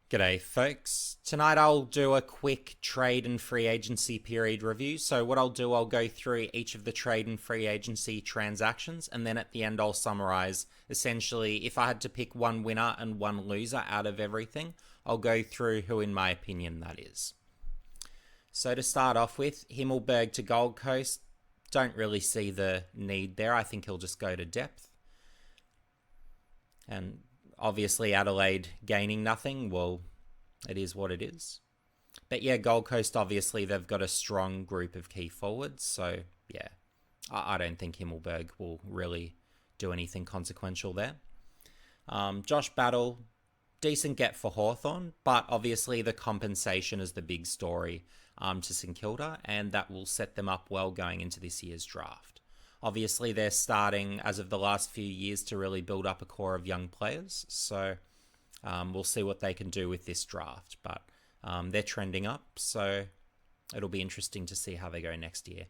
G'day, folks. Tonight I'll do a quick trade and free agency period review. So, what I'll go through each of the trade and free agency transactions, and then at the end, I'll summarize essentially if I had to pick one winner and one loser out of everything, I'll go through who, in my opinion, that is. So, to start off with, Himmelberg to Gold Coast. Don't really see the need there. I think he'll just go to depth. And obviously, Adelaide gaining nothing. Well, it is what it is. But yeah, Gold Coast, obviously, they've got a strong group of key forwards. So yeah, I don't think Himmelberg will really do anything consequential there. Josh Battle, decent get for Hawthorn, but obviously the compensation is the big story to St Kilda, and that will set them up well going into this year's draft. Obviously, they're starting, as of the last few years, to really build up a core of young players. So we'll see what they can do with this draft. But they're trending up, so it'll be interesting to see how they go next year.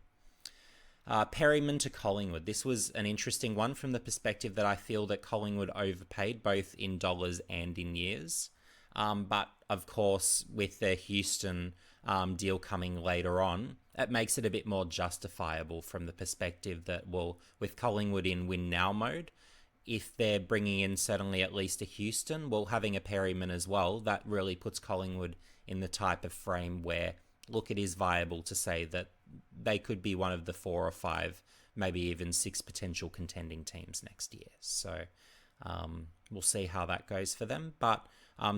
Perryman to Collingwood. This was an interesting one from the perspective that I feel that Collingwood overpaid both in dollars and in years. But of course, with their Houston deal coming later on, it makes it a bit more justifiable from the perspective that, well, with Collingwood in win now mode, if they're bringing in certainly at least a Houston, well, having a Perryman as well, that really puts Collingwood in the type of frame where, look, it is viable to say that they could be one of the 4 or 5, maybe even 6 potential contending teams next year. So we'll see how that goes for them. But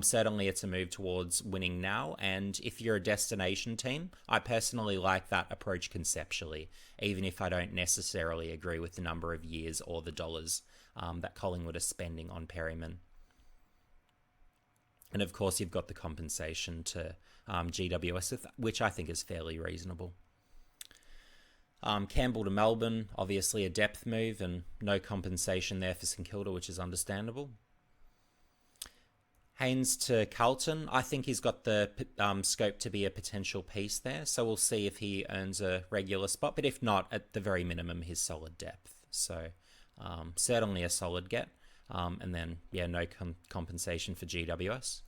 certainly it's a move towards winning now. And if you're a destination team, I personally like that approach conceptually, even if I don't necessarily agree with the number of years or the dollars that Collingwood are spending on Perryman. And of course, you've got the compensation to GWS, which I think is fairly reasonable. Campbell to Melbourne, obviously a depth move and no compensation there for St Kilda, which is understandable. Haynes to Carlton, I think he's got the scope to be a potential piece there, so we'll see if he earns a regular spot, but if not, at the very minimum, his solid depth. So certainly a solid get, and then, yeah, no compensation for GWS.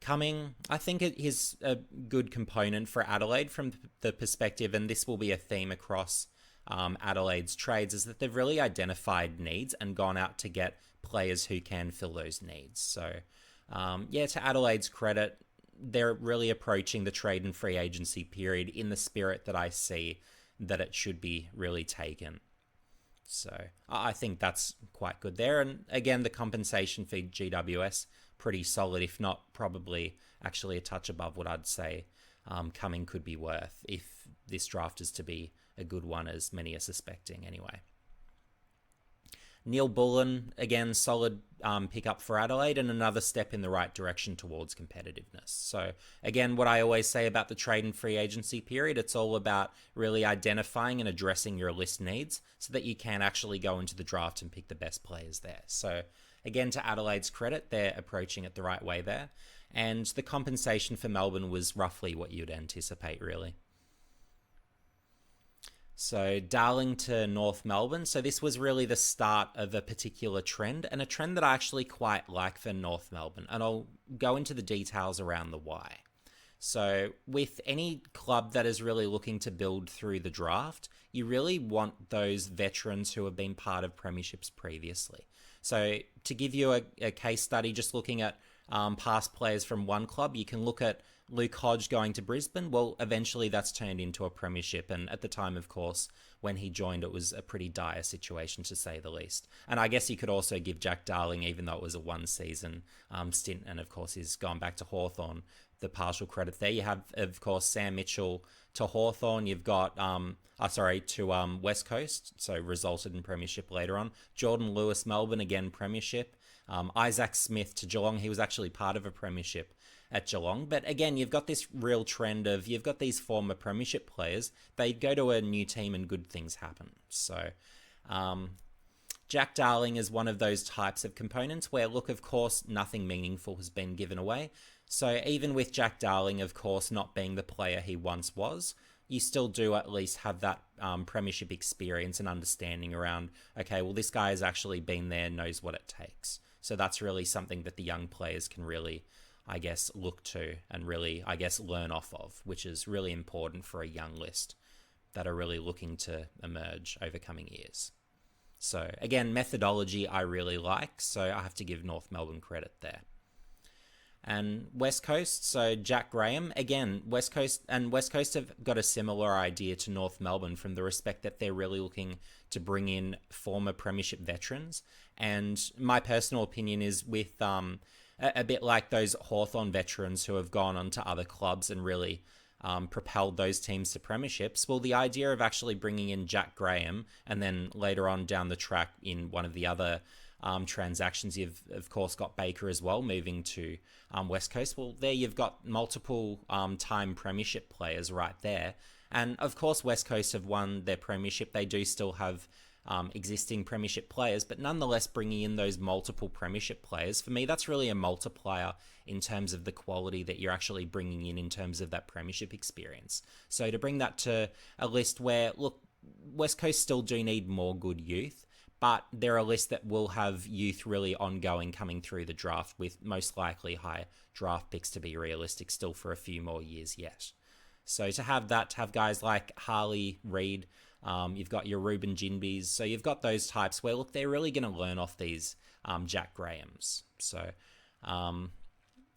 Cumming, I think it is a good component for Adelaide from the perspective, and this will be a theme across Adelaide's trades, is that they've really identified needs and gone out to get players who can fill those needs. So, yeah, to Adelaide's credit, they're really approaching the trade and free agency period in the spirit that I see that it should be really taken. So I think that's quite good there. And again, the compensation for GWS, pretty solid, if not probably actually a touch above what I'd say Cumming could be worth if this draft is to be a good one, as many are suspecting anyway. Neil Bullen, again, solid pickup for Adelaide and another step in the right direction towards competitiveness. So again, what I always say about the trade and free agency period, it's all about really identifying and addressing your list needs so that you can actually go into the draft and pick the best players there. So again, to Adelaide's credit, they're approaching it the right way there. And the compensation for Melbourne was roughly what you'd anticipate, really. So Darling to North Melbourne. So this was really the start of a particular trend, and a trend that I actually quite like for North Melbourne. And I'll go into the details around the why. So with any club that is really looking to build through the draft, you really want those veterans who have been part of premierships previously. So to give you a case study, just looking at past players from one club, you can look at Luke Hodge going to Brisbane. Well, eventually that's turned into a premiership. And at the time, of course, when he joined, it was a pretty dire situation, to say the least. And I guess you could also give Jack Darling, even though it was a one-season stint, and of course he's gone back to Hawthorn, the partial credit there. You have, of course, Sam Mitchell to Hawthorn. You've got, to West Coast, so resulted in premiership later on. Jordan Lewis, Melbourne, again, premiership. Isaac Smith to Geelong. He was actually part of a premiership at Geelong. But again, you've got this real trend of, you've got these former premiership players, they go to a new team and good things happen. So Jack Darling is one of those types of components where, look, of course, nothing meaningful has been given away. So even with Jack Darling, of course, not being the player he once was, you still do at least have that premiership experience and understanding around, okay, well, this guy has actually been there, knows what it takes. So that's really something that the young players can really I guess, look to and really, I guess, learn off of, which is really important for a young list that are really looking to emerge over coming years. So again, methodology I really like, so I have to give North Melbourne credit there. And West Coast, so Jack Graham, again, West Coast have got a similar idea to North Melbourne from the respect that they're really looking to bring in former premiership veterans. And my personal opinion is with a bit like those Hawthorn veterans who have gone on to other clubs and really propelled those teams to premierships. Well, the idea of actually bringing in Jack Graham and then later on down the track in one of the other transactions, you've of course got Baker as well moving to West Coast. Well, there you've got multiple time premiership players right there. And of course, West Coast have won their premiership. They do still have existing premiership players, but nonetheless bringing in those multiple premiership players, for me, that's really a multiplier in terms of the quality that you're actually bringing in terms of that premiership experience. So to bring that to a list where, look, West Coast still do need more good youth, but they're a list that will have youth really ongoing coming through the draft, with most likely high draft picks to be realistic still for a few more years yet. So to have that, to have guys like Harley, Reid, you've got your Ruben Ginbys, so you've got those types where, look, they're really going to learn off these Jack Grahams. So,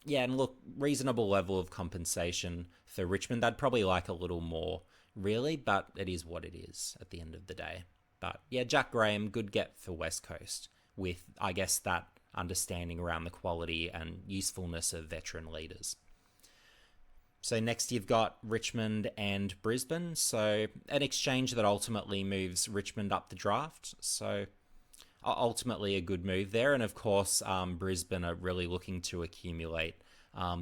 yeah, and look, reasonable level of compensation for Richmond. They'd probably like a little more, really, but it is what it is at the end of the day. But yeah, Jack Graham, good get for West Coast with, I guess, that understanding around the quality and usefulness of veteran leaders. So next you've got Richmond and Brisbane. So an exchange that ultimately moves Richmond up the draft. So ultimately a good move there. And of course, Brisbane are really looking to accumulate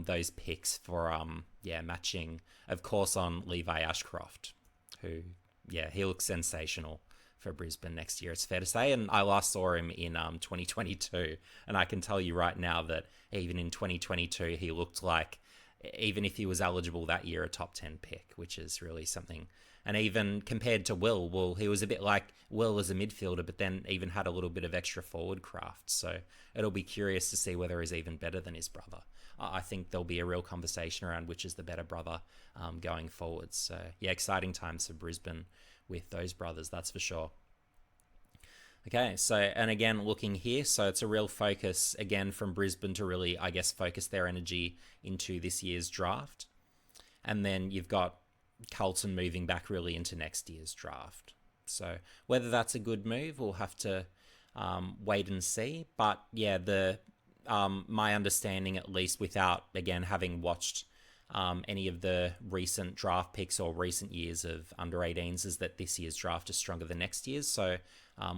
those picks for, matching, of course, on Levi Ashcroft, who, he looks sensational for Brisbane next year, it's fair to say. And I last saw him in 2022. And I can tell you right now that even in 2022, he looked like, even if he was eligible that year, a top 10 pick, which is really something. And even compared to Will, he was a bit like Will as a midfielder, but then even had a little bit of extra forward craft. So it'll be curious to see whether he's even better than his brother. I think there'll be a real conversation around which is the better brother going forward. So yeah, exciting times for Brisbane with those brothers, that's for sure. Okay, so, and again, looking here, so it's a real focus, again, from Brisbane to really, I guess, focus their energy into this year's draft. And then you've got Carlton moving back really into next year's draft. So whether that's a good move, we'll have to wait and see. But yeah, my understanding, at least without, again, having watched any of the recent draft picks or recent years of under 18s, is that this year's draft is stronger than next year's. So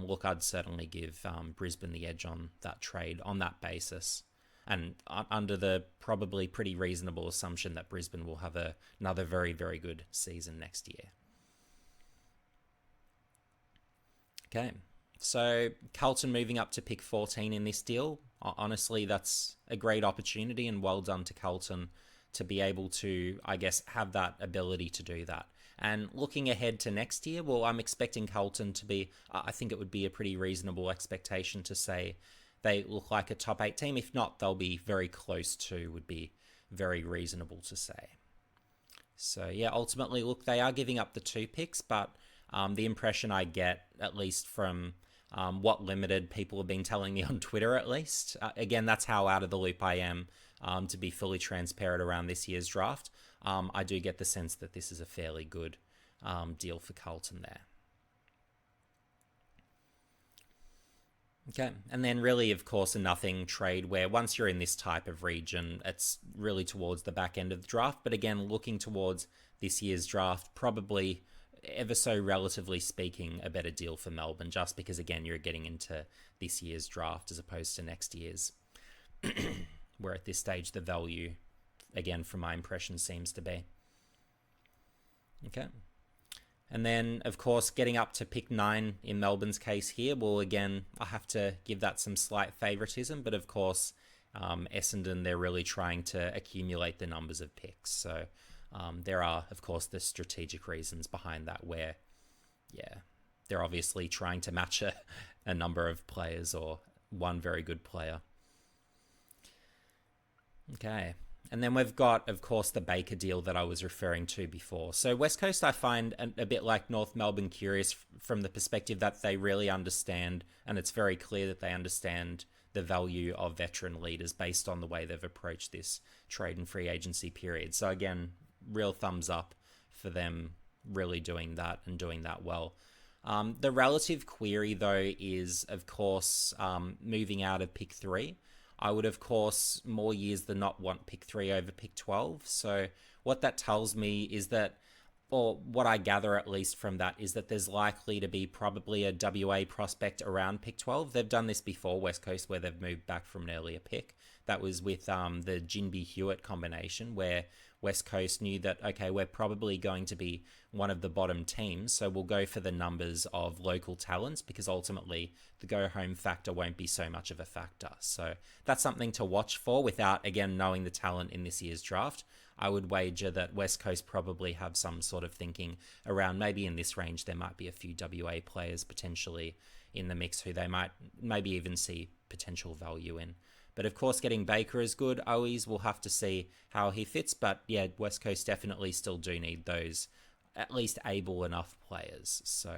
look, I'd certainly give Brisbane the edge on that trade on that basis, and under the probably pretty reasonable assumption that Brisbane will have another very, very good season next year. Okay, so Carlton moving up to pick 14 in this deal. Honestly, that's a great opportunity, and well done to Carlton to be able to, I guess, have that ability to do that. And looking ahead to next year, well, I'm expecting Carlton to be, I think it would be a pretty reasonable expectation to say they look like a top 8 team. If not, they'll be very close to, would be very reasonable to say. So yeah, ultimately, look, they are giving up the 2 picks, but the impression I get, at least from what limited people have been telling me on Twitter, at least, again, that's how out of the loop I am, to be fully transparent around this year's draft. I do get the sense that this is a fairly good deal for Carlton there. Okay, and then really, of course, a nothing trade where once you're in this type of region, it's really towards the back end of the draft. But again, looking towards this year's draft, probably ever so relatively speaking, a better deal for Melbourne, just because, again, you're getting into this year's draft as opposed to next year's, where at this stage the value, again, from my impression, seems to be. Okay. And then, of course, getting up to pick 9 in Melbourne's case here, well, again, I have to give that some slight favouritism, but of course, Essendon, they're really trying to accumulate the numbers of picks. So there are, of course, the strategic reasons behind that where, yeah, they're obviously trying to match a number of players or one very good player. Okay. And then we've got, of course, the Baker deal that I was referring to before. So West Coast, I find a bit like North Melbourne curious from the perspective that they really understand, and it's very clear that they understand the value of veteran leaders based on the way they've approached this trade and free agency period. So again, real thumbs up for them really doing that and doing that well. The relative query, though, is, of course, moving out of pick 3. I would, of course, more years than not want pick 3 over pick 12. So what that tells me is that, or what I gather at least from that, is that there's likely to be probably a WA prospect around pick 12. They've done this before, West Coast, where they've moved back from an earlier pick. That was with the Jinby Hewitt combination, where West Coast knew that, okay, we're probably going to be one of the bottom teams, so we'll go for the numbers of local talents because ultimately the go home factor won't be so much of a factor. So that's something to watch for without, again, knowing the talent in this year's draft. I would wager that West Coast probably have some sort of thinking around maybe in this range there might be a few WA players potentially in the mix who they might maybe even see potential value in. But of course, getting Baker is good. Owies, we'll have to see how he fits. But yeah, West Coast definitely still do need those at least able enough players. So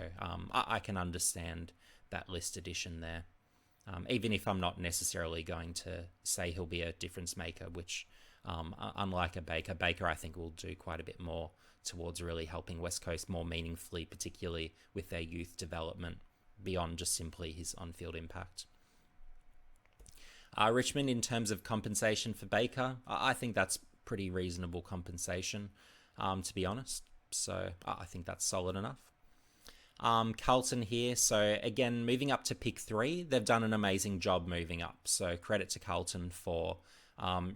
I can understand that list addition there. Even if I'm not necessarily going to say he'll be a difference maker, which unlike a Baker I think will do quite a bit more towards really helping West Coast more meaningfully, particularly with their youth development beyond just simply his on-field impact. Richmond, in terms of compensation for Baker, I think that's pretty reasonable compensation, to be honest. So I think that's solid enough. Carlton here. So again, moving up to pick 3, they've done an amazing job moving up. So credit to Carlton for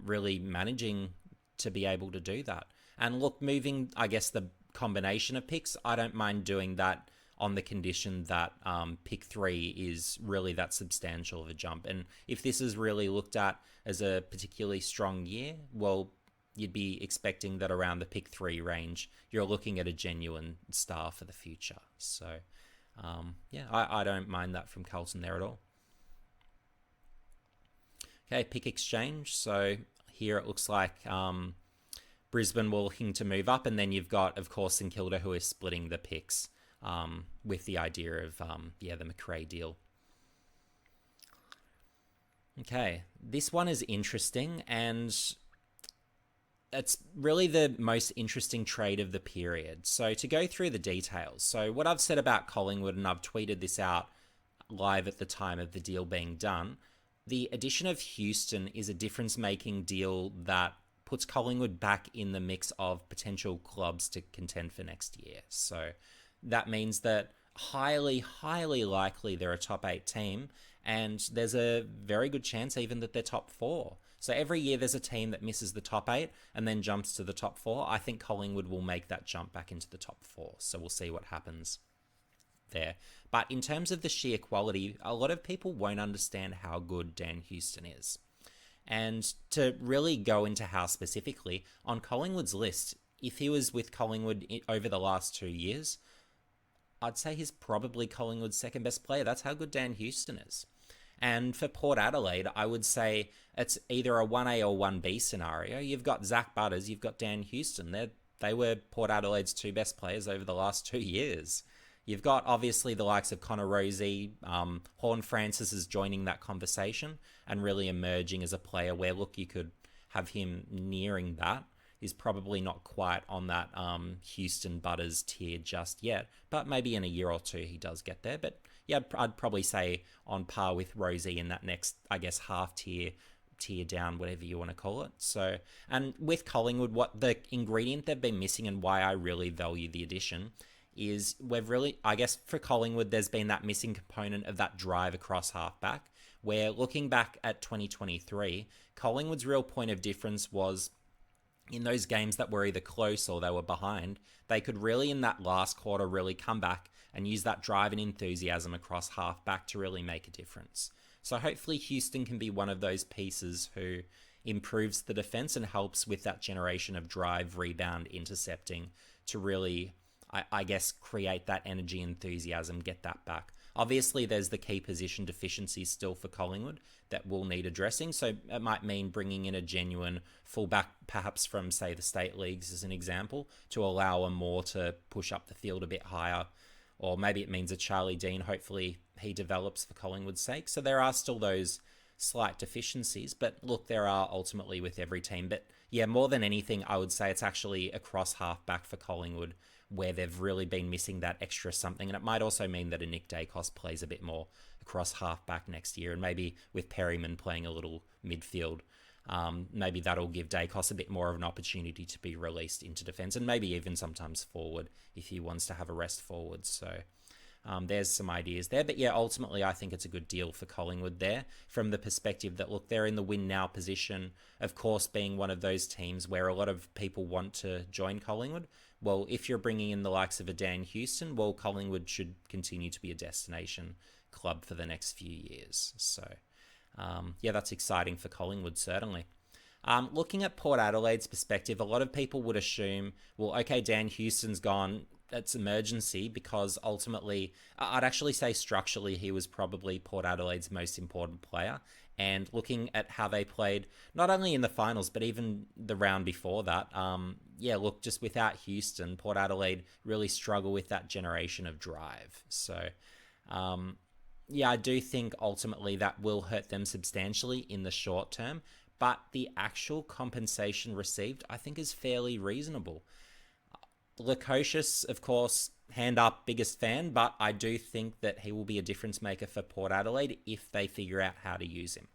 really managing to be able to do that. And look, moving, I guess, the combination of picks, I don't mind doing that on the condition that pick 3 is really that substantial of a jump. And if this is really looked at as a particularly strong year, well, you'd be expecting that around the pick 3 range, you're looking at a genuine star for the future. So, yeah, I don't mind that from Carlton there at all. Okay, pick exchange. So here it looks like Brisbane were looking to move up, and then you've got, of course, St Kilda who is splitting the picks. With the idea of, the McRae deal. Okay, this one is interesting, and it's really the most interesting trade of the period. So to go through the details. So what I've said about Collingwood, and I've tweeted this out live at the time of the deal being done, the addition of Houston is a difference-making deal that puts Collingwood back in the mix of potential clubs to contend for next year. So that means that highly, highly likely they're a top 8 team, and there's a very good chance even that they're top 4. So every year there's a team that misses the top 8 and then jumps to the top 4. I think Collingwood will make that jump back into the top 4. So we'll see what happens there. But in terms of the sheer quality, a lot of people won't understand how good Dan Houston is. And to really go into how specifically, on Collingwood's list, if he was with Collingwood over the last 2 years, I'd say he's probably Collingwood's second best player. That's how good Dan Houston is. And for Port Adelaide, I would say it's either a 1A or 1B scenario. You've got Zach Butters, you've got Dan Houston. They were Port Adelaide's 2 best players over the last 2 years. You've got obviously the likes of Connor Rozee, Horn Francis is joining that conversation and really emerging as a player where, look, you could have him nearing that. He's probably not quite on that Houston Butters tier just yet, but maybe in a year or 2 he does get there. But yeah, I'd probably say on par with Rozee in that next, I guess, half tier down, whatever you want to call it. So, and with Collingwood, what the ingredient they've been missing and why I really value the addition is we've really, I guess for Collingwood, there's been that missing component of that drive across halfback, where looking back at 2023, Collingwood's real point of difference was in those games that were either close or they were behind, they could really in that last quarter really come back and use that drive and enthusiasm across halfback to really make a difference. So hopefully Houston can be one of those pieces who improves the defense and helps with that generation of drive, rebound, intercepting to really, I guess, create that energy, enthusiasm, get that back. Obviously, there's the key position deficiencies still for Collingwood that will need addressing. So it might mean bringing in a genuine fullback, perhaps from, say, the state leagues as an example, to allow a more to push up the field a bit higher. Or maybe it means a Charlie Dean. Hopefully, he develops for Collingwood's sake. So there are still those slight deficiencies. But look, there are ultimately with every team. But yeah, more than anything, I would say it's actually across halfback for Collingwood where they've really been missing that extra something. And it might also mean that a Nick Dacos plays a bit more across halfback next year. And maybe with Perryman playing a little midfield, maybe that'll give Dacos a bit more of an opportunity to be released into defence and maybe even sometimes forward if he wants to have a rest forward. So there's some ideas there. But yeah, ultimately, I think it's a good deal for Collingwood there from the perspective that, look, they're in the win now position, of course, being one of those teams where a lot of people want to join Collingwood. Well, if you're bringing in the likes of a Dan Houston, well, Collingwood should continue to be a destination club for the next few years. So, yeah, that's exciting for Collingwood, certainly. Looking at Port Adelaide's perspective, a lot of people would assume, well, okay, Dan Houston's gone. That's emergency because ultimately, I'd actually say structurally, he was probably Port Adelaide's most important player. And looking at how they played, not only in the finals, but even the round before that, yeah, look, just without Houston, Port Adelaide really struggle with that generation of drive. So, yeah, I do think ultimately that will hurt them substantially in the short term. But the actual compensation received, I think, is fairly reasonable. Lukosius, of course, hand up, biggest fan, but I do think that he will be a difference maker for Port Adelaide if they figure out how to use him.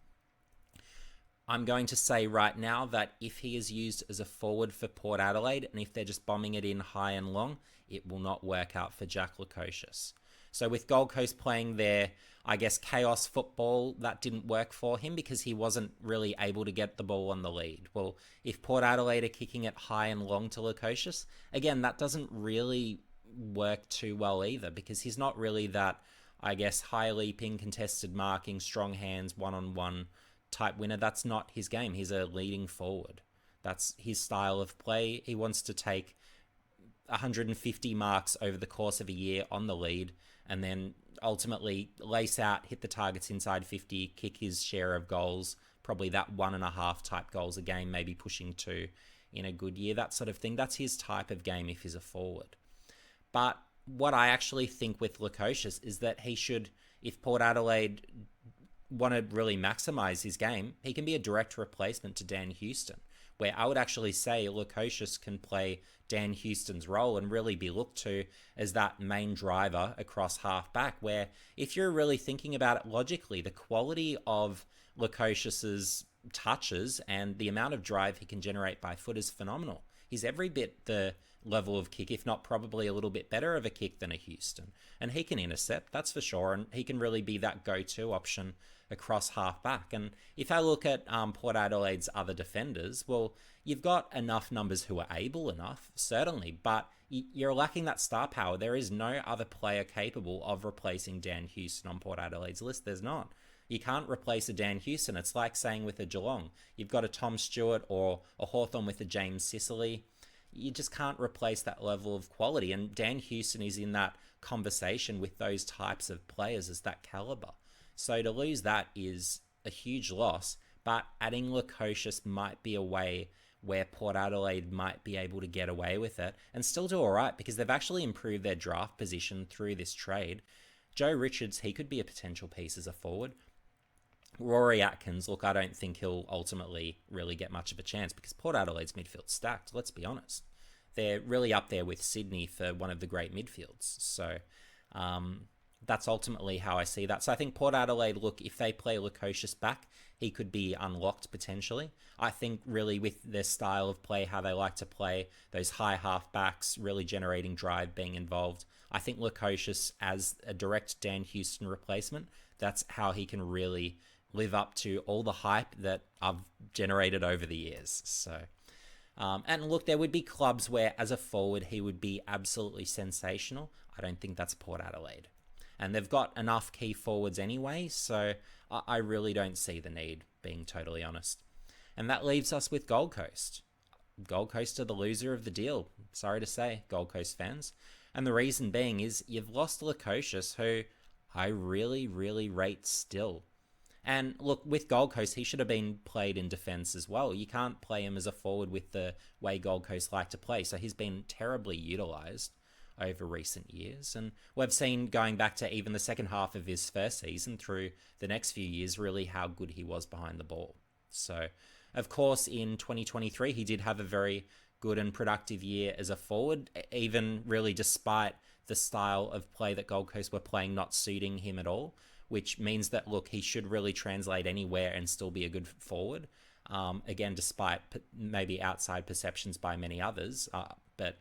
I'm going to say right now that if he is used as a forward for Port Adelaide and if they're just bombing it in high and long, it will not work out for Jack Lukosius. So with Gold Coast playing their, I guess, chaos football, that didn't work for him because he wasn't really able to get the ball on the lead. Well, if Port Adelaide are kicking it high and long to Lukosius, again, that doesn't really work too well either because he's not really that, I guess, high leaping, contested marking, strong hands, one-on-one type winner. That's not his game. He's a leading forward. That's his style of play. He wants to take 150 marks over the course of a year on the lead and then ultimately lace out, hit the targets inside 50, kick his share of goals, probably that 1.5 type goals a game, maybe pushing 2 in a good year, that sort of thing. That's his type of game if he's a forward. But what I actually think with Lukosius is that he should, if Port Adelaide want to really maximise his game, he can be a direct replacement to Dan Houston, where I would actually say Lukosius can play Dan Houston's role and really be looked to as that main driver across half-back, where if you're really thinking about it logically, the quality of Lukosius's touches and the amount of drive he can generate by foot is phenomenal. He's every bit the level of kick, if not probably a little bit better of a kick than a Houston. And he can intercept, that's for sure, and he can really be that go-to option across half-back. And if I look at Port Adelaide's other defenders, well, you've got enough numbers who are able enough, certainly, but you're lacking that star power. There is no other player capable of replacing Dan Houston on Port Adelaide's list. There's not. You can't replace a Dan Houston. It's like saying with a Geelong, you've got a Tom Stewart or a Hawthorn with a James Sicily. You just can't replace that level of quality. And Dan Houston is in that conversation with those types of players as that caliber. So to lose that is a huge loss, but adding Lukosius might be a way where Port Adelaide might be able to get away with it and still do all right because they've actually improved their draft position through this trade. Joe Richards, he could be a potential piece as a forward. Rory Atkins, look, I don't think he'll ultimately really get much of a chance because Port Adelaide's midfield's stacked, let's be honest. They're really up there with Sydney for one of the great midfields. So that's ultimately how I see that. So I think Port Adelaide, look, if they play Lukosius back, he could be unlocked potentially. I think really with their style of play, how they like to play, those high half-backs, really generating drive being involved, I think Lukosius as a direct Dan Houston replacement, that's how he can really live up to all the hype that I've generated over the years. So, and look, there would be clubs where as a forward, he would be absolutely sensational. I don't think that's Port Adelaide. And they've got enough key forwards anyway, so I really don't see the need, being totally honest. And that leaves us with Gold Coast. Gold Coast are the loser of the deal. Sorry to say, Gold Coast fans. And the reason being is you've lost Lukosius, who I really, really rate still. And look, with Gold Coast, he should have been played in defence as well. You can't play him as a forward with the way Gold Coast like to play. So he's been terribly utilised over recent years. And we've seen going back to even the second half of his first season through the next few years, really how good he was behind the ball. So, of course, in 2023, he did have a very good and productive year as a forward, even really despite the style of play that Gold Coast were playing not suiting him at all, which means that, look, he should really translate anywhere and still be a good forward. Again, despite maybe outside perceptions by many others. But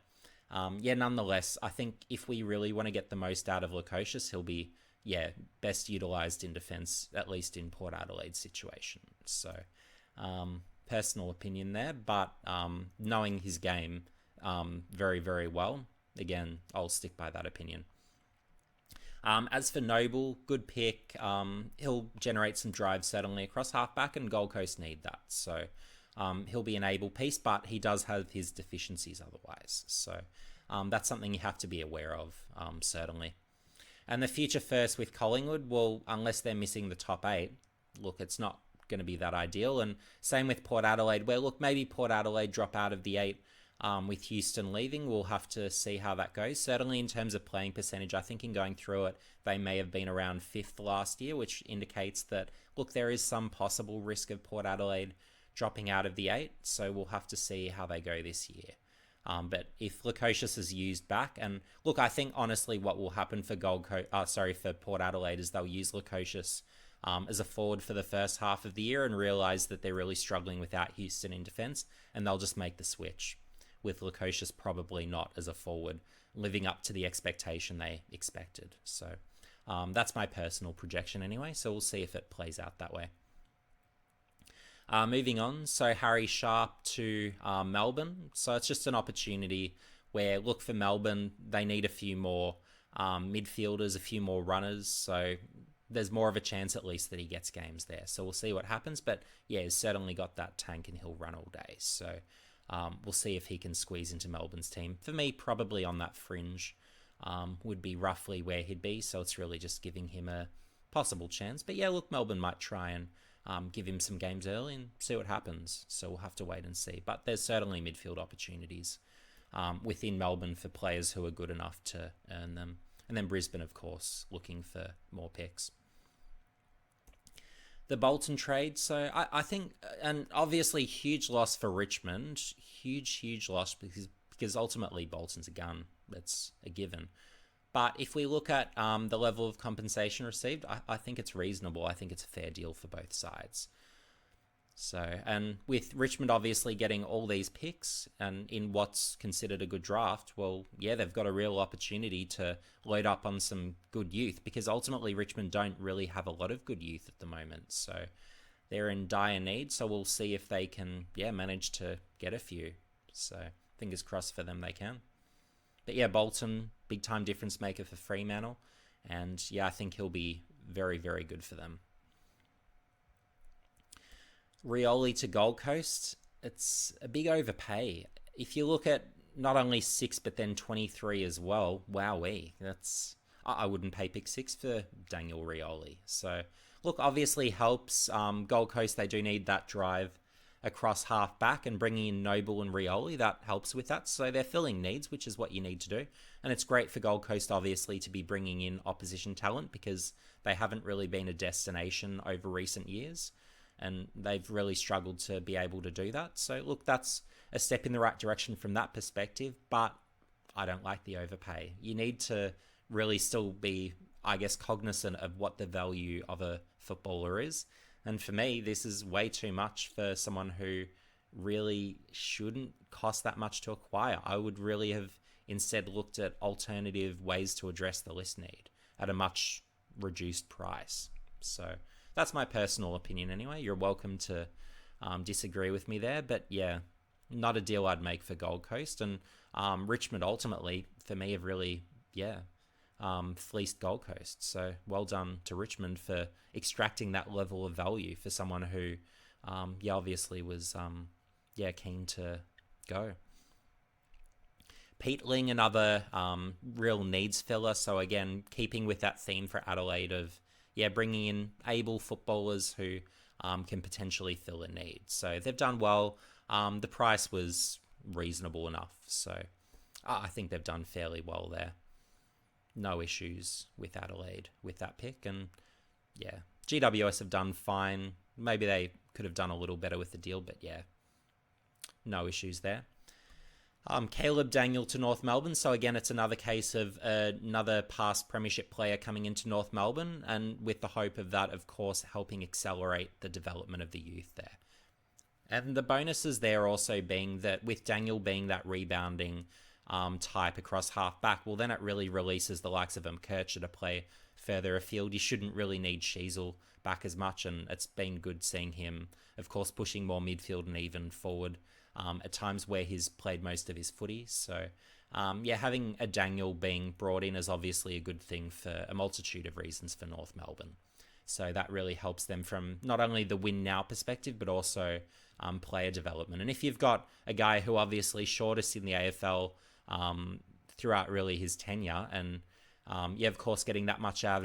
nonetheless, I think if we really want to get the most out of Lukosius, he'll be, best utilised in defence, at least in Port Adelaide's situation. So, personal opinion there, but knowing his game very, very well, again, I'll stick by that opinion. As for Noble, good pick. He'll generate some drive certainly across halfback, and Gold Coast need that. So he'll be an able piece, but he does have his deficiencies otherwise. So that's something you have to be aware of, certainly. And the future first with Collingwood, well, unless they're missing the top 8, look, it's not going to be that ideal. And same with Port Adelaide, where, look, maybe Port Adelaide drop out of the 8 with Houston leaving. We'll have to see how that goes. Certainly in terms of playing percentage, I think in going through it, they may have been around 5th last year, which indicates that, look, there is some possible risk of Port Adelaide dropping out of the 8. So we'll have to see how they go this year. But if Lukosius is used back, and look, I think honestly what will happen for for Port Adelaide is they'll use Lukosius as a forward for the first half of the year and realise that they're really struggling without Houston in defence, and they'll just make the switch, with Lukosius probably not as a forward, living up to the expectation they expected. So that's my personal projection anyway, so we'll see if it plays out that way. Moving on, so Harry Sharp to Melbourne. So it's just an opportunity where, look, for Melbourne, they need a few more midfielders, a few more runners. So there's more of a chance at least that he gets games there. So we'll see what happens. But yeah, he's certainly got that tank and he'll run all day. So we'll see if he can squeeze into Melbourne's team. For me, probably on that fringe would be roughly where he'd be. So it's really just giving him a possible chance. But yeah, look, Melbourne might try and give him some games early and see what happens. So we'll have to wait and see. But there's certainly midfield opportunities within Melbourne for players who are good enough to earn them. And then Brisbane, of course, looking for more picks. The Bolton trade. So I think, and obviously huge loss for Richmond. Huge loss because ultimately Bolton's a gun. That's a given. But if we look at the level of compensation received, I think it's reasonable. I think it's a fair deal for both sides. So, and with Richmond obviously getting all these picks and in what's considered a good draft, well, yeah, they've got a real opportunity to load up on some good youth because ultimately Richmond don't really have a lot of good youth at the moment. So they're in dire need. So we'll see if they can, manage to get a few. So fingers crossed for them they can. But yeah, Bolton, big time difference maker for Fremantle. And yeah, I think he'll be very, very good for them. Rioli to Gold Coast, it's a big overpay. If you look at not only 6, but then 23 as well, wowee. I wouldn't pay pick 6 for Daniel Rioli. So, look, obviously helps. Gold Coast, they do need that drive across half back, and bringing in Noble and Rioli, that helps with that. So they're filling needs, which is what you need to do. And it's great for Gold Coast, obviously, to be bringing in opposition talent because they haven't really been a destination over recent years. And they've really struggled to be able to do that. So, look, that's a step in the right direction from that perspective, but I don't like the overpay. You need to really still be, I guess, cognizant of what the value of a footballer is. And for me, this is way too much for someone who really shouldn't cost that much to acquire. I would really have instead looked at alternative ways to address the list need at a much reduced price. So that's my personal opinion anyway. You're welcome to disagree with me there. But yeah, not a deal I'd make for Gold Coast. And Richmond ultimately, for me, have really, fleeced Gold Coast. So well done to Richmond for extracting that level of value for someone who, obviously was, keen to go. Peatling, another real needs filler. So again, keeping with that theme for Adelaide of bringing in able footballers who can potentially fill a need. So they've done well. The price was reasonable enough. So I think they've done fairly well there. No issues with Adelaide with that pick. And yeah, GWS have done fine. Maybe they could have done a little better with the deal, but yeah, no issues there. Caleb Daniel to North Melbourne. So again, it's another case of another past premiership player coming into North Melbourne, and with the hope of that, of course, helping accelerate the development of the youth there. And the bonuses there also being that with Daniel being that rebounding type across half back, well, then it really releases the likes of Mkercha to play further afield. You shouldn't really need Sheasel back as much, and it's been good seeing him, of course, pushing more midfield and even forward at times where he's played most of his footy. So, having a Daniel being brought in is obviously a good thing for a multitude of reasons for North Melbourne. So that really helps them from not only the win now perspective, but also player development. And if you've got a guy who obviously shortest in the AFL throughout really his tenure, and of course, getting that much out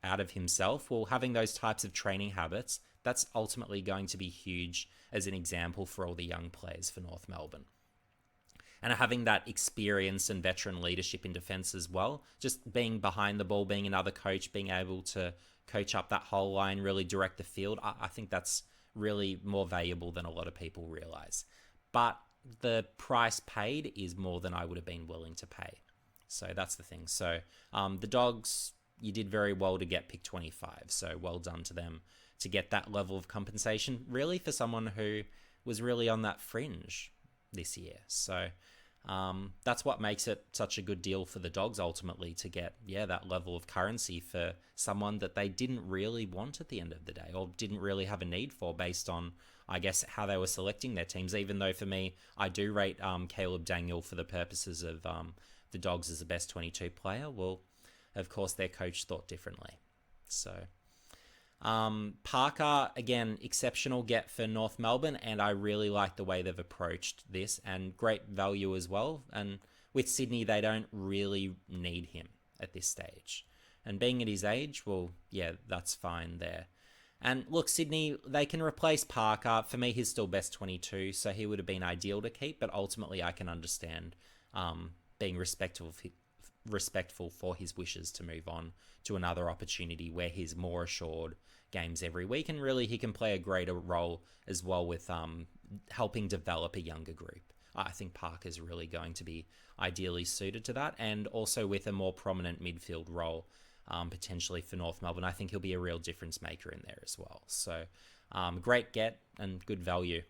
of himself, well, having those types of training habits, that's ultimately going to be huge as an example for all the young players for North Melbourne. And having that experience and veteran leadership in defence as well, just being behind the ball, being another coach, being able to coach up that whole line, really direct the field, I think that's really more valuable than a lot of people realise. But the price paid is more than I would have been willing to pay. So that's the thing. So the Dogs, you did very well to get pick 25. So well done to them to get that level of compensation, really for someone who was really on that fringe this year. So that's what makes it such a good deal for the Dogs ultimately, to get that level of currency for someone that they didn't really want at the end of the day, or didn't really have a need for, based on, I guess, how they were selecting their teams. Even though for me, I do rate Caleb Daniel for the purposes of the Dogs as the best 22 player. Well, of course, their coach thought differently. So Parker, again, exceptional get for North Melbourne, and I really like the way they've approached this, and great value as well. And with Sydney, they don't really need him at this stage. And being at his age, well, that's fine there. And look, Sydney, they can replace Parker. For me, he's still best 22, so he would have been ideal to keep, but ultimately I can understand being respectful for his wishes to move on to another opportunity where he's more assured games every week, and really he can play a greater role as well with helping develop a younger group. I think Parker's really going to be ideally suited to that, and also with a more prominent midfield role potentially for North Melbourne. I think he'll be a real difference maker in there as well. So great get and good value,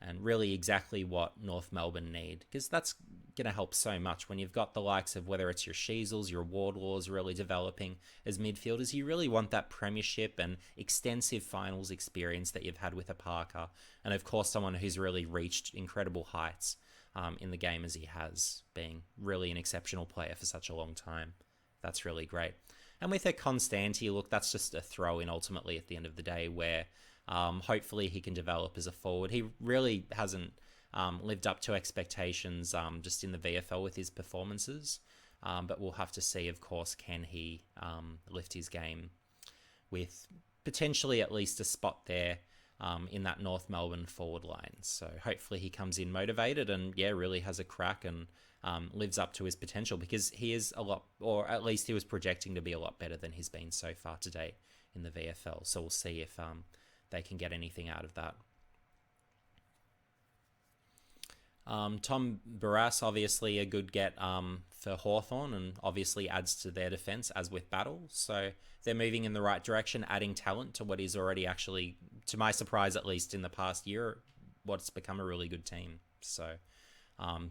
and really exactly what North Melbourne need, because that's going to help so much when you've got the likes of, whether it's your Sheasels, your Wardlaws really developing as midfielders. You really want that premiership and extensive finals experience that you've had with a Parker, and of course someone who's really reached incredible heights in the game as he has, being really an exceptional player for such a long time. That's really great. And with a Constanti, look, that's just a throw-in ultimately at the end of the day, where hopefully he can develop as a forward. He really hasn't lived up to expectations just in the VFL with his performances. But we'll have to see, of course, can he lift his game with potentially at least a spot there in that North Melbourne forward line. So hopefully he comes in motivated and, really has a crack and lives up to his potential, because he is a lot, or at least he was projecting to be a lot better than he's been so far to date in the VFL. So we'll see if they can get anything out of that. Tom Barras, obviously a good get for Hawthorn, and obviously adds to their defence, as with Battle. So they're moving in the right direction, adding talent to what is already, actually, to my surprise at least in the past year, what's become a really good team. So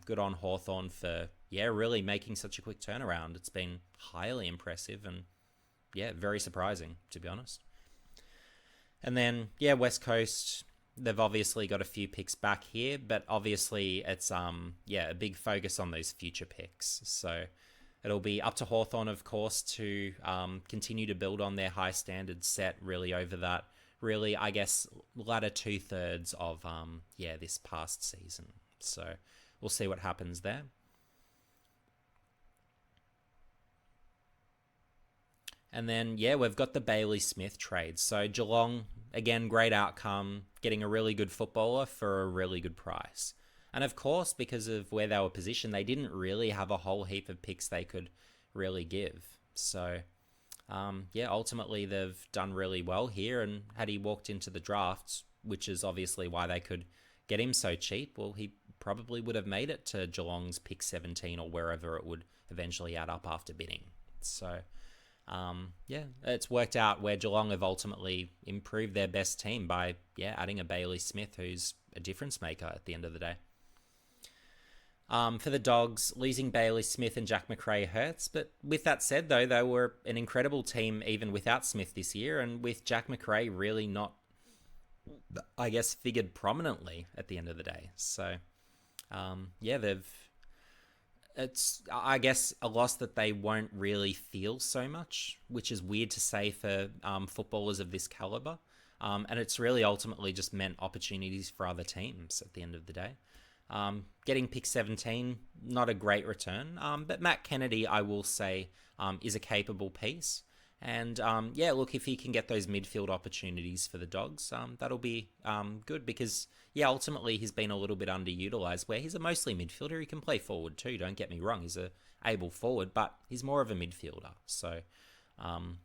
good on Hawthorn for, really making such a quick turnaround. It's been highly impressive and, very surprising, to be honest. And then, West Coast, they've obviously got a few picks back here, but obviously it's, a big focus on those future picks. So it'll be up to Hawthorn, of course, to continue to build on their high standards set really over that, really, I guess, latter 2/3 of, this past season. So we'll see what happens there. And then, yeah, we've got the Bailey Smith trade. So Geelong, again, great outcome, getting a really good footballer for a really good price. And of course, because of where they were positioned, they didn't really have a whole heap of picks they could really give. So, yeah, ultimately they've done really well here. And had he walked into the drafts, which is obviously why they could get him so cheap, well, he probably would have made it to Geelong's pick 17 or wherever it would eventually add up after bidding. So, yeah, it's worked out where Geelong have ultimately improved their best team by, yeah, adding a Bailey Smith who's a difference maker at the end of the day. For the Dogs, losing Bailey Smith and Jack Macrae hurts. But with that said, though, they were an incredible team even without Smith this year, and with Jack Macrae really not, I guess, figured prominently at the end of the day. So, yeah, it's, I guess, a loss that they won't really feel so much, which is weird to say for footballers of this caliber. And it's really ultimately just meant opportunities for other teams at the end of the day. Getting pick 17, not a great return. But Matt Kennedy, I will say, is a capable piece. And yeah, look, if he can get those midfield opportunities for the Dogs, that'll be good because, yeah, ultimately he's been a little bit underutilized where he's a mostly midfielder. He can play forward too, don't get me wrong. He's a able forward, but he's more of a midfielder. So,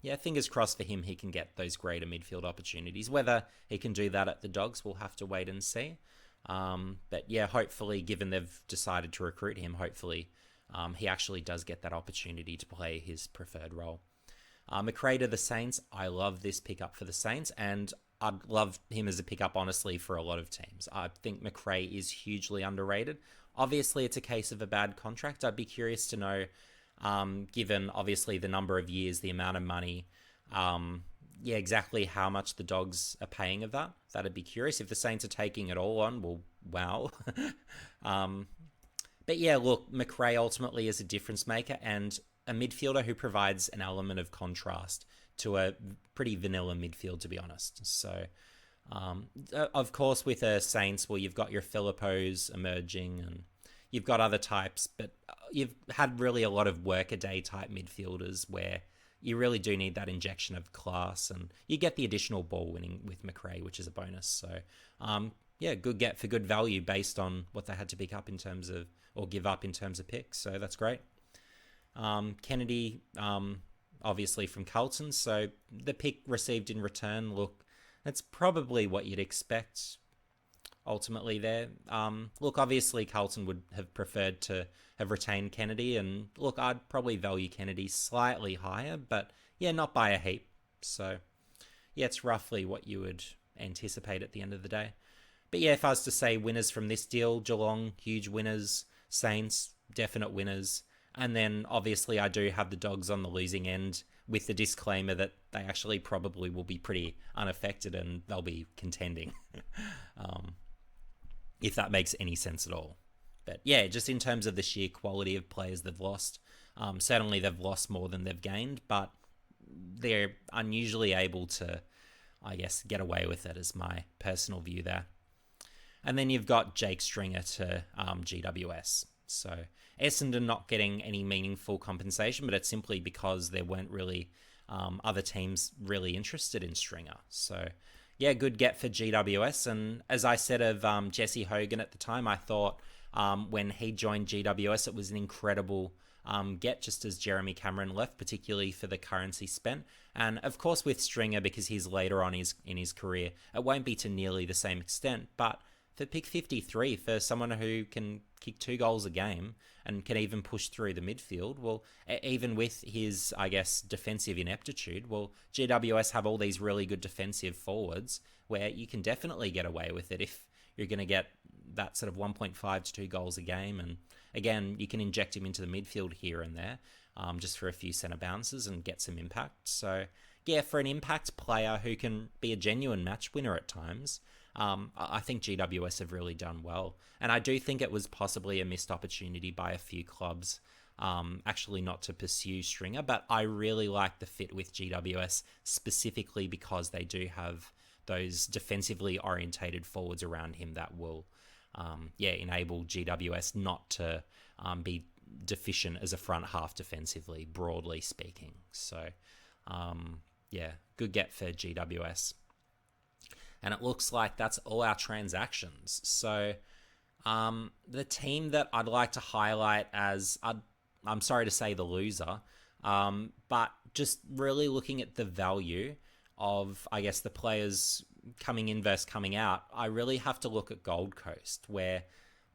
yeah, fingers crossed for him he can get those greater midfield opportunities. Whether he can do that at the Dogs, we'll have to wait and see. But yeah, hopefully, given they've decided to recruit him, hopefully he actually does get that opportunity to play his preferred role. Macrae to the Saints, I love this pickup for the Saints, and I'd love him as a pickup, honestly, for a lot of teams. I think Macrae is hugely underrated. Obviously, it's a case of a bad contract. I'd be curious to know, given obviously the number of years, the amount of money, yeah, exactly how much the Dogs are paying of that. That'd be curious. If the Saints are taking it all on, well, wow. But yeah, look, Macrae ultimately is a difference maker and a midfielder who provides an element of contrast to a pretty vanilla midfield, to be honest. So, of course, with the Saints, well, you've got your Philippos emerging and you've got other types, but you've had really a lot of workaday type midfielders where you really do need that injection of class, and you get the additional ball winning with Macrae, which is a bonus. So, yeah, good get for good value based on what they had to pick up in terms of, or give up in terms of picks. So that's great. Kennedy, obviously from Carlton, so the pick received in return, look, that's probably what you'd expect ultimately there. Look, obviously Carlton would have preferred to have retained Kennedy, and look, I'd probably value Kennedy slightly higher, but yeah, not by a heap. So yeah, it's roughly what you would anticipate at the end of the day. But yeah, if I was to say winners from this deal, Geelong, huge winners, Saints, definite winners. And then obviously I do have the Dogs on the losing end with the disclaimer that they actually probably will be pretty unaffected and they'll be contending. If that makes any sense at all. But yeah, just in terms of the sheer quality of players they've lost, certainly they've lost more than they've gained, but they're unusually able to, I guess, get away with it, is my personal view there. And then you've got Jake Stringer to GWS. So Essendon not getting any meaningful compensation, but it's simply because there weren't really other teams really interested in Stringer. So yeah, good get for GWS. And as I said of Jesse Hogan at the time, I thought when he joined GWS, it was an incredible get just as Jeremy Cameron left, particularly for the currency spent. And of course with Stringer, because he's later on in his career, it won't be to nearly the same extent, but for pick 53, for someone who can kick 2 goals a game and can even push through the midfield, well, even with his, I guess, defensive ineptitude, well, GWS have all these really good defensive forwards where you can definitely get away with it if you're going to get that sort of 1.5 to 2 goals a game. And again, you can inject him into the midfield here and there just for a few centre bounces and get some impact. So yeah, for an impact player who can be a genuine match winner at times, I think GWS have really done well. And I do think it was possibly a missed opportunity by a few clubs, actually not to pursue Stringer, but I really like the fit with GWS specifically because they do have those defensively orientated forwards around him that will, enable GWS not to be deficient as a front half defensively, broadly speaking. So, Yeah, good get for GWS. And it looks like that's all our transactions. So the team that I'd like to highlight as, I'm sorry to say, the loser, but just really looking at the value of, I guess, the players coming in versus coming out, I really have to look at Gold Coast, where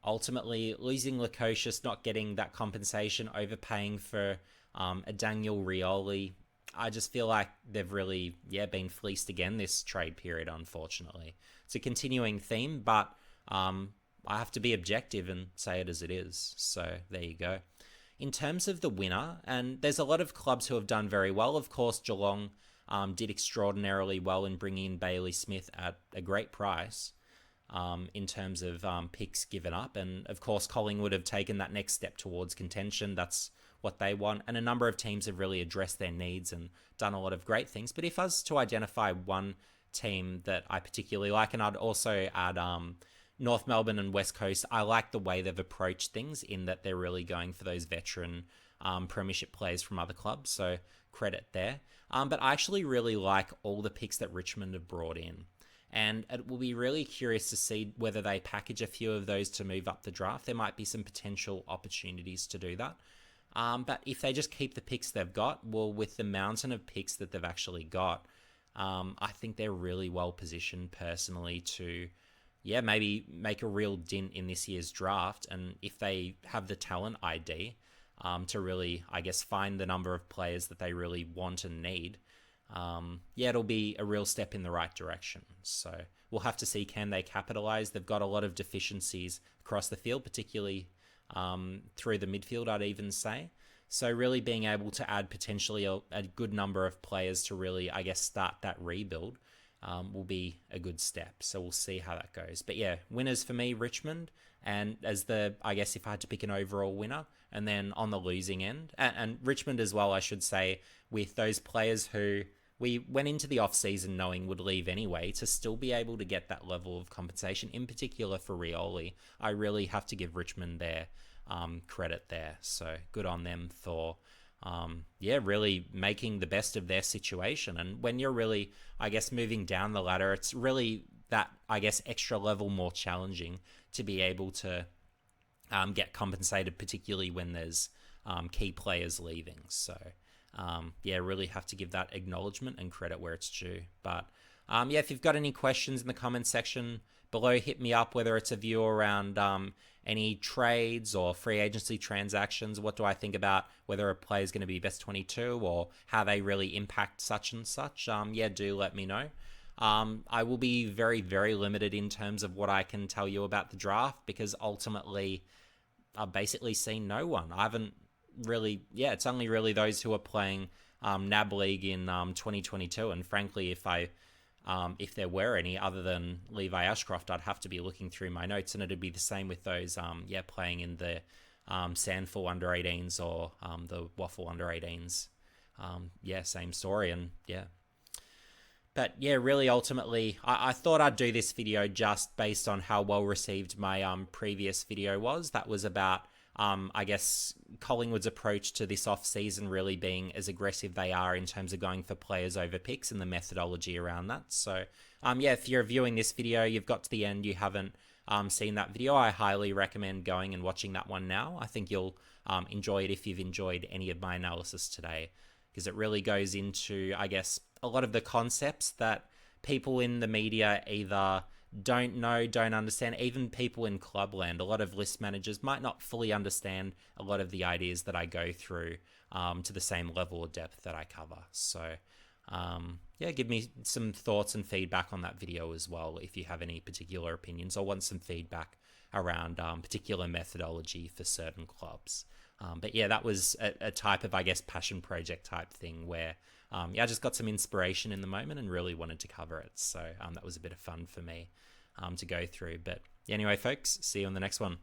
ultimately losing Lukosius, not getting that compensation, overpaying for a Daniel Rioli. I just feel like they've really, been fleeced again this trade period, unfortunately. It's a continuing theme, but I have to be objective and say it as it is. So there you go. In terms of the winner, and there's a lot of clubs who have done very well. Of course, Geelong did extraordinarily well in bringing in Bailey Smith at a great price in terms of picks given up. And of course, Collingwood have taken that next step towards contention. That's what they want. And a number of teams have really addressed their needs and done a lot of great things. But if I was to identify one team that I particularly like, and I'd also add North Melbourne and West Coast, I like the way they've approached things in that they're really going for those veteran premiership players from other clubs. So credit there. But I actually really like all the picks that Richmond have brought in. And it will be really curious to see whether they package a few of those to move up the draft. There might be some potential opportunities to do that. But if they just keep the picks they've got, well, with the mountain of picks that they've actually got, I think they're really well positioned personally to, maybe make a real dint in this year's draft. And if they have the talent ID to really, I guess, find the number of players that they really want and need, it'll be a real step in the right direction. So we'll have to see, can they capitalize? They've got a lot of deficiencies across the field, particularly through the midfield, I'd even say. So really being able to add potentially a good number of players to really, I guess, start that rebuild will be a good step. So we'll see how that goes. But winners for me, Richmond. And as I guess if I had to pick an overall winner, and then on the losing end, and Richmond as well, I should say, with those players who we went into the off-season knowing would leave anyway, to still be able to get that level of compensation, in particular for Rioli, I really have to give Richmond their credit there. So good on them for, really making the best of their situation. And when you're really, I guess, moving down the ladder, it's really that, I guess, extra level more challenging to be able to get compensated, particularly when there's key players leaving. So really have to give that acknowledgement and credit where it's due. But if you've got any questions in the comment section below, hit me up, whether it's a view around any trades or free agency transactions. What do I think about whether a player is going to be best 22 or how they really impact such and such? Do let me know. I will be very, very limited in terms of what I can tell you about the draft, because ultimately I've basically seen no one. I haven't really, it's only really those who are playing NAB League in 2022. And frankly, if there were any other than Levi Ashcroft, I'd have to be looking through my notes, and it'd be the same with those, playing in the Sandful under 18s or the Waffle under 18s. Same story. And but really, ultimately, I thought I'd do this video just based on how well received my previous video was. That was about, I guess, Collingwood's approach to this off-season really being as aggressive they are in terms of going for players over picks and the methodology around that. So, if you're viewing this video, you've got to the end, you haven't seen that video, I highly recommend going and watching that one now. I think you'll enjoy it if you've enjoyed any of my analysis today, because it really goes into, I guess, a lot of the concepts that people in the media either don't know, don't understand. Even people in clubland, a lot of list managers might not fully understand a lot of the ideas that I go through to the same level of depth that I cover. So give me some thoughts and feedback on that video as well if you have any particular opinions or want some feedback around particular methodology for certain clubs. That was a type of, I guess, passion project type thing where I just got some inspiration in the moment and really wanted to cover it. So that was a bit of fun for me to go through. But anyway, folks, see you on the next one.